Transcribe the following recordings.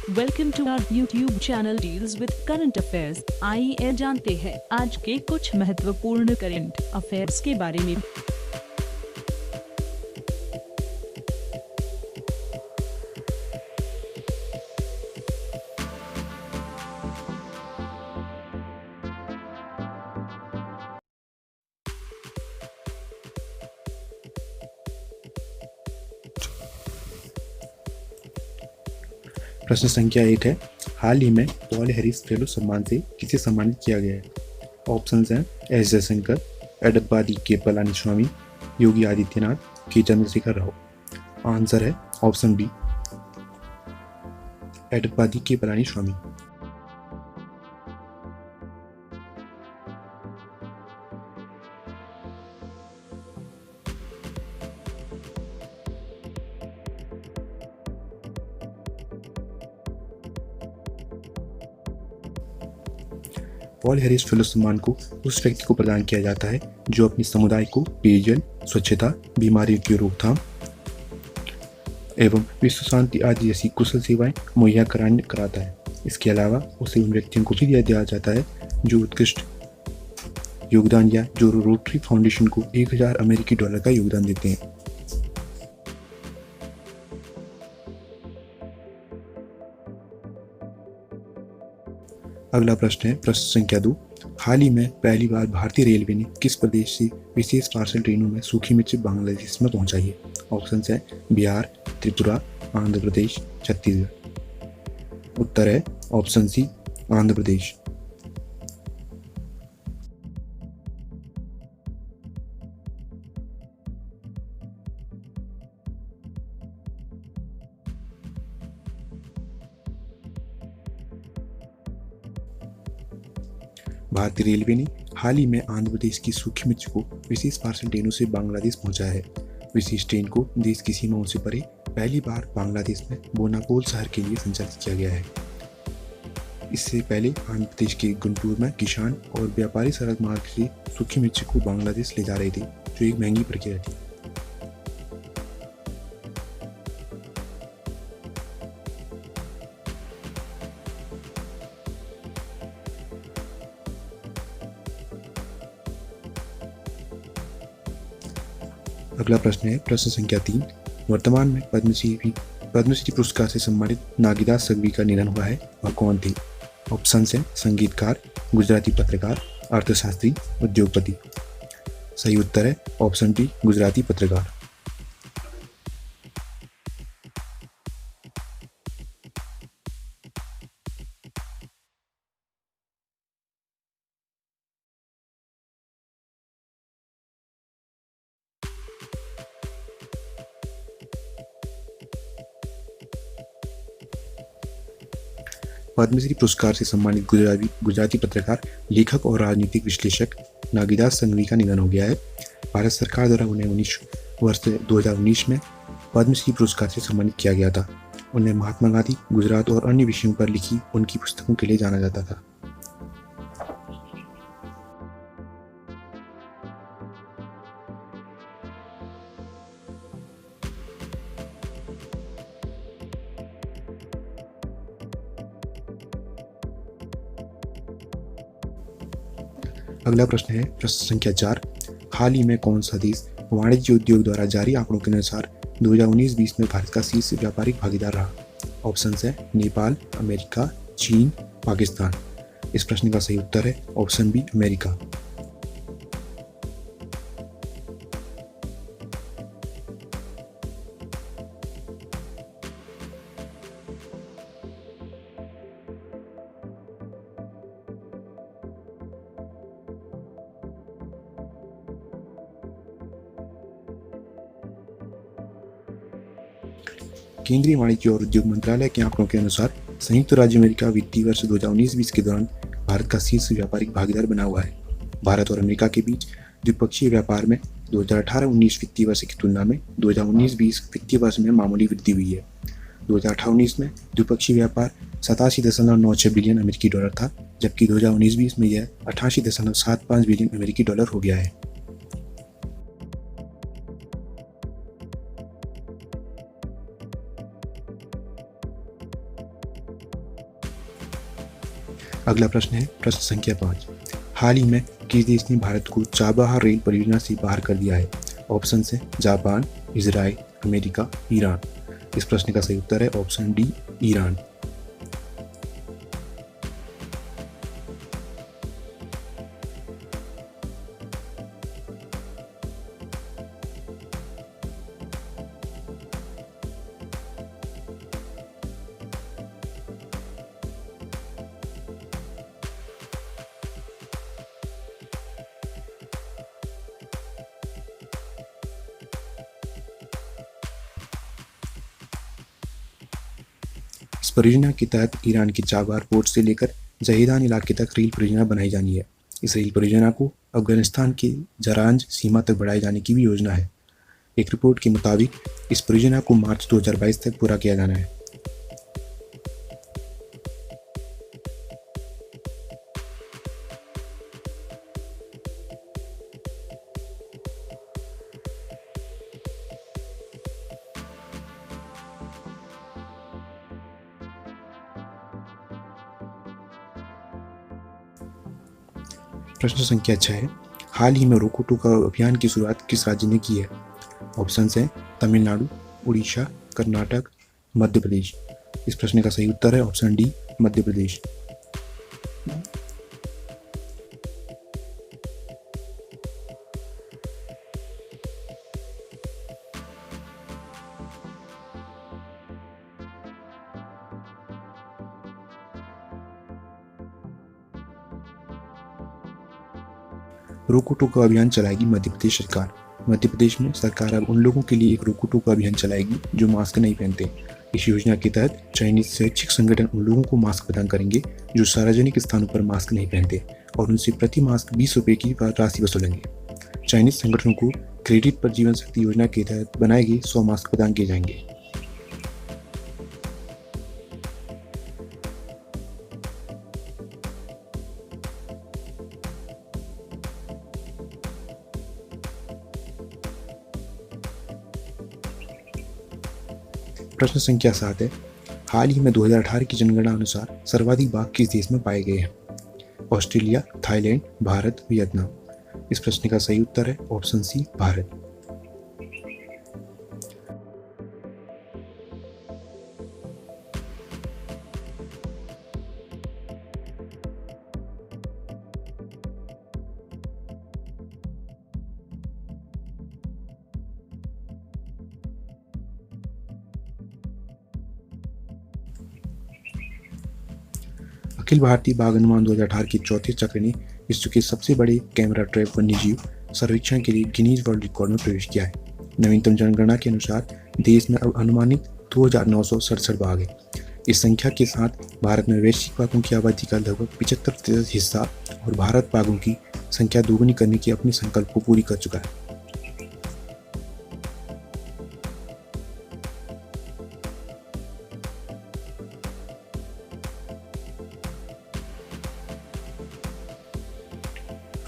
Welcome to our YouTube channel deals with current affairs. आइए जानते हैं आज के कुछ महत्वपूर्ण करंट अफेयर्स के बारे में। प्रश्न संख्या 1 है, हाल ही में पॉल हैरिस फेलो सम्मान से किसे सम्मानित किया गया है? ऑप्शंस हैं एस जयशंकर, एडप्पादी के पलानीस्वामी, योगी आदित्यनाथ, के चंद्रशेखर राव। आंसर है ऑप्शन बी, एडप्पादी के पलानीस्वामी। पॉल हैरिस फेलो सम्मान को उस व्यक्ति को प्रदान किया जाता है जो अपने समुदाय को पेयजल, स्वच्छता, बीमारियों की रोकथाम एवं विश्व शांति आदि जैसी कुशल सेवाएं मुहैया कराता है। इसके अलावा उसे उन व्यक्तियों को भी दिया जाता है जो उत्कृष्ट योगदान या जो रोटरी फाउंडेशन को 1000 अमेरिकी डॉलर का योगदान देते हैं। अगला प्रश्न है प्रश्न संख्या 2, हाल ही में पहली बार भारतीय रेलवे ने किस प्रदेश से विशेष पार्सल ट्रेनों में सूखी मिर्च बांग्लादेश में पहुंचाई है? ऑप्शन है बिहार, त्रिपुरा, आंध्र प्रदेश, छत्तीसगढ़। उत्तर है ऑप्शन सी, आंध्र प्रदेश। भारतीय रेलवे ने हाल ही में आंध्र प्रदेश की सूखी मिर्च को विशेष पार्सल ट्रेनों से बांग्लादेश पहुंचाया है। विशेष ट्रेन को देश की सीमाओं से परे पहली बार बांग्लादेश में बोनापोल शहर के लिए संचालित किया गया है। इससे पहले आंध्र प्रदेश के गुंटूर में किसान और व्यापारी सड़क मार्ग से सूखी मिर्च को बांग्लादेश ले जा रहे थे, जो एक महंगी प्रक्रिया थी। अगला प्रश्न है प्रश्न संख्या 3, वर्तमान में पद्मश्री पुरस्कार से सम्मानित नागीदास संघवी का निधन हुआ है और कौन थे? ऑप्शन है संगीतकार, गुजराती पत्रकार, अर्थशास्त्री, उद्योगपति। सही उत्तर है ऑप्शन बी, गुजराती पत्रकार। पद्मश्री पुरस्कार से सम्मानित गुजराती पत्रकार, लेखक और राजनीतिक विश्लेषक नागीदास संघवी का निधन हो गया है। भारत सरकार द्वारा उन्हें वर्ष 2019 में पद्मश्री पुरस्कार से सम्मानित किया गया था। उन्हें महात्मा गांधी, गुजरात और अन्य विषयों पर लिखी उनकी पुस्तकों के लिए जाना जाता था। अगला प्रश्न है प्रश्न संख्या 4, हाल ही में कौन सा देश वाणिज्य उद्योग द्वारा जारी आंकड़ों के अनुसार 2019-20 में भारत का शीर्ष व्यापारिक भागीदार रहा? ऑप्शन है नेपाल, अमेरिका, चीन, पाकिस्तान। इस प्रश्न का सही उत्तर है ऑप्शन बी, अमेरिका। केंद्रीय वाणिज्य और उद्योग मंत्रालय के आंकड़ों के अनुसार संयुक्त राज्य अमेरिका वित्तीय वर्ष 2019-20 के दौरान भारत का शीर्ष व्यापारिक भागीदार बना हुआ है। भारत और अमेरिका के बीच द्विपक्षीय व्यापार में 2018-19 वित्तीय वर्ष की तुलना में 2019-20 वित्तीय वर्ष में मामूली वृद्धि हुई है। 2018-19 में द्विपक्षीय व्यापार 87.96 बिलियन अमेरिकी डॉलर था, जबकि 2019-20 में यह 88.75 बिलियन अमेरिकी डॉलर हो गया है। अगला प्रश्न है प्रश्न संख्या 5। हाल ही में किस देश ने भारत को चाबहार रेल परियोजना से बाहर कर दिया है? ऑप्शन है जापान, इजराइल, अमेरिका, ईरान। इस प्रश्न का सही उत्तर है ऑप्शन डी, ईरान। इस परियोजना के तहत ईरान के चाबहार पोर्ट से लेकर जहीदान इलाके तक रेल परियोजना बनाई जानी है। इस रेल परियोजना को अफगानिस्तान के जरांज सीमा तक बढ़ाए जाने की भी योजना है। एक रिपोर्ट के मुताबिक इस परियोजना को मार्च 2022 तक पूरा किया जाना है। प्रश्न संख्या 6 है। हाल ही में रोको टोको अभियान की शुरुआत किस राज्य ने की है? ऑप्शन है तमिलनाडु, उड़ीसा, कर्नाटक, मध्य प्रदेश। इस प्रश्न का सही उत्तर है ऑप्शन डी, मध्य प्रदेश। रोको टोको अभियान चलाएगी मध्य प्रदेश सरकार। मध्य प्रदेश में सरकार अब उन लोगों के लिए एक रोको टोको अभियान चलाएगी जो मास्क नहीं पहनते। इस योजना के तहत चयनित स्वैच्छिक संगठन उन लोगों को मास्क प्रदान करेंगे जो सार्वजनिक स्थानों पर मास्क नहीं पहनते और उनसे प्रति मास्क 20 रुपये की राशि वसूलेंगे। चयनित संगठनों को क्रेडिट पर जीवन शक्ति योजना के तहत बनाए गए 100 मास्क प्रदान किए जाएंगे। प्रश्न संख्या 7 है। हाल ही में 2018 की जनगणना अनुसार सर्वाधिक बाघ किस देश में पाए गए हैं? Australia, Thailand, Bharat, Vietnam. इस प्रश्न का सही उत्तर है ऑप्शन सी, भारत। अखिल भारतीय बाघ अनुमान 2018 के चौथे चक्र ने विश्व के सबसे बड़े कैमरा ट्रैप वन्यजीव सर्वेक्षण के लिए गिनीज वर्ल्ड रिकॉर्ड में प्रवेश किया है। नवीनतम जनगणना के अनुसार देश में अब अनुमानित 2967 बाघ हैं। इस संख्या के साथ भारत में वैश्विक बाघों की आबादी का लगभग 75% हिस्सा और भारत बाघों की संख्या दोगुनी करने के अपने संकल्प को पूरी कर चुका है।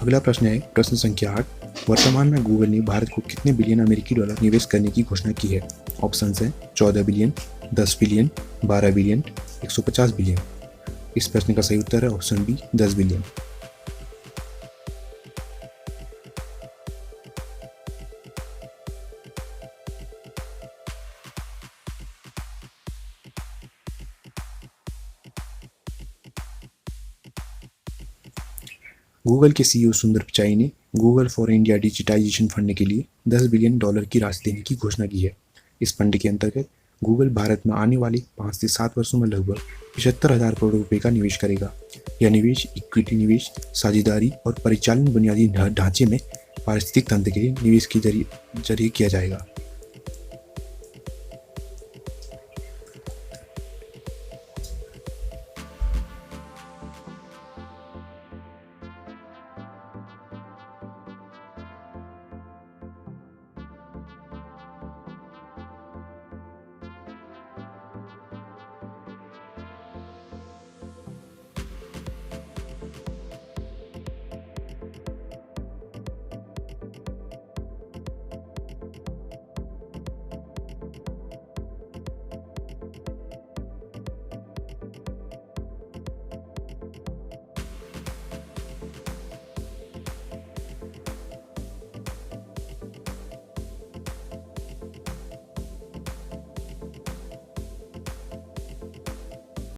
अगला प्रश्न है प्रश्न संख्या 8। वर्तमान में गूगल ने भारत को कितने बिलियन अमेरिकी डॉलर निवेश करने की घोषणा की है? ऑप्शन है 14 बिलियन, 10 बिलियन, 12 बिलियन, 150 बिलियन। इस प्रश्न का सही उत्तर है ऑप्शन बी, 10 बिलियन। गूगल के सीईओ सुंदर पिचाई ने Google for India digitisation fund के लिए 10 बिलियन डॉलर की राशि देने की घोषणा की है। इस फंड के अंतर्गत गूगल भारत में आने वाले 5 से 7 वर्षों में लगभग 75,000 करोड़ रुपए का निवेश करेगा। यह निवेश इक्विटी निवेश, साझेदारी और परिचालन बुनियादी ढांचे में पारिस्थितिक तंत्र के निवेश के जरिए किया जाएगा।